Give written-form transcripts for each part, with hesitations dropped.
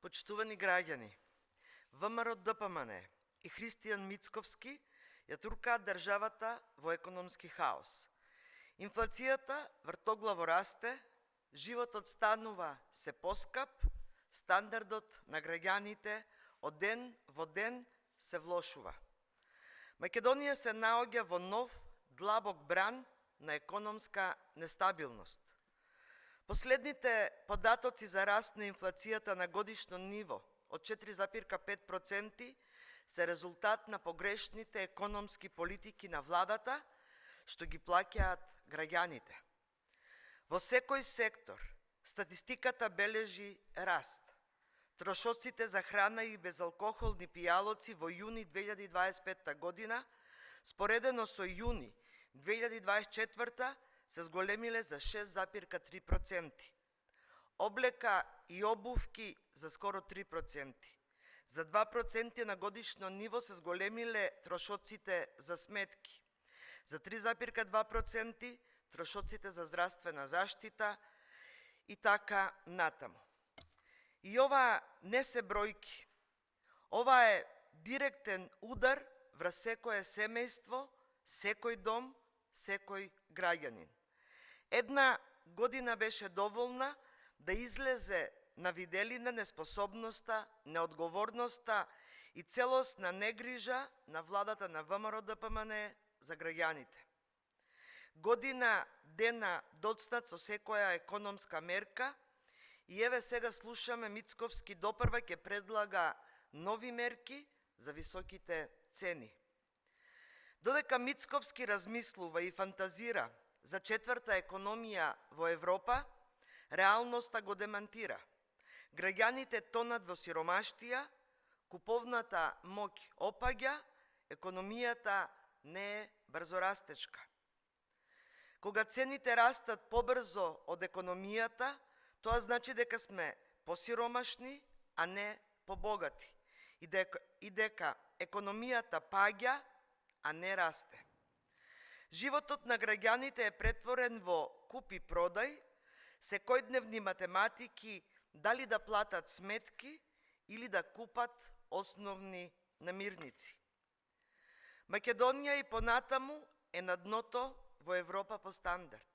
Почитувани граѓани, ВМРО ДПМН и Христијан Мицковски ја туркаат државата во економски хаос. Инфлацијата вртоглаво расте, животот станува се поскап, стандардот на граѓаните од ден во ден се влошува. Македонија се наоѓа во нов длабок бран на економска нестабилност. Последните податоци за раст на инфлацијата на годишно ниво од 4,5% се резултат на погрешните економски политики на владата, што ги плаќаат граѓаните. Во секој сектор статистиката бележи раст. Трошоците за храна и безалкохолни пијалоци во јуни 2025 година, споредено со јуни 2024 се зголемиле за 6,3%. Облека и обувки за скоро 3%. За 2% на годишно ниво се зголемиле трошоците за сметки. За 3,2% трошоците за здравствена заштита и така натаму. И ова не се бројки. Ова е директен удар врз секое семејство, секој дом, секој граѓанин. Една година беше доволна да излезе на виделина неспособноста, неодговорноста и целосна негрижа на владата на ВМРО ДПМН за граѓаните. Година дена доцнат со секоја економска мерка и еве сега слушаме Мицковски допрва ќе предлага нови мерки за високите цени. Додека Мицковски размислува и фантазира за четврта економија во Европа, реалноста го демантира. Граѓаните тонат во сиромаштија, куповната моќ опаѓа, економијата не е брзорастечка. Кога цените растат побрзо од економијата, тоа значи дека сме посиромашни, а не побогати, и дека економијата паѓа, а не расте. Животот на граѓаните е претворен во купи-продај, секојдневни математики дали да платат сметки или да купат основни намирници. Македонија и понатаму е на дното во Европа по стандард.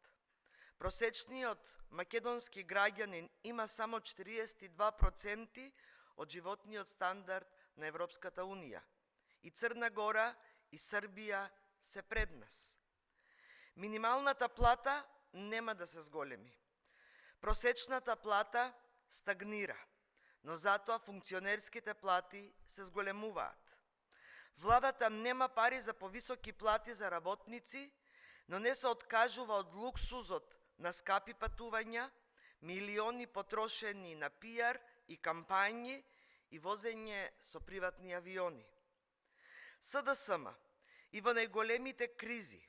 Просечниот македонски граѓанин има само 42% од животниот стандард на Европската Унија. И Црна Гора и Србија се пред нас. Минималната плата нема да се зголеми. Просечната плата стагнира, но затоа функционерските плати се зголемуваат. Владата нема пари за повисоки плати за работници, но не се откажува од луксузот на скапи патувања, милиони потрошени на пиар и кампањи и возење со приватни авиони. СДСМ и во најголемите кризи,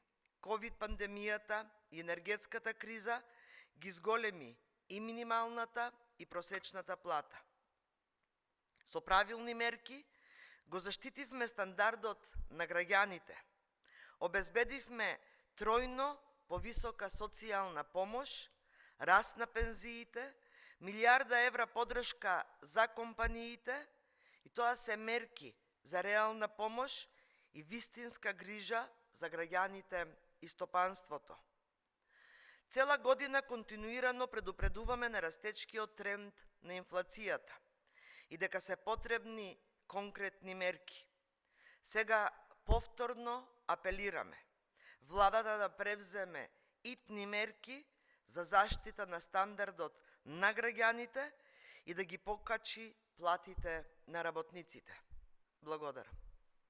ковид пандемијата и енергетската криза, ги зголеми и минималната и просечната плата. Со правилни мерки го заштитивме стандардот на граѓаните, обезбедивме тројно повисока социјална помош, раст на пензиите, милијарда евра подршка за компаниите, и тоа се мерки за реална помош и вистинска грижа за граѓаните и стопанството. Цела година континуирано предупредуваме на растечкиот тренд на инфлацијата и дека се потребни конкретни мерки. Сега повторно апелираме владата да превземе итни мерки за заштита на стандардот на граѓаните и да ги покачи платите на работниците. Благодарам.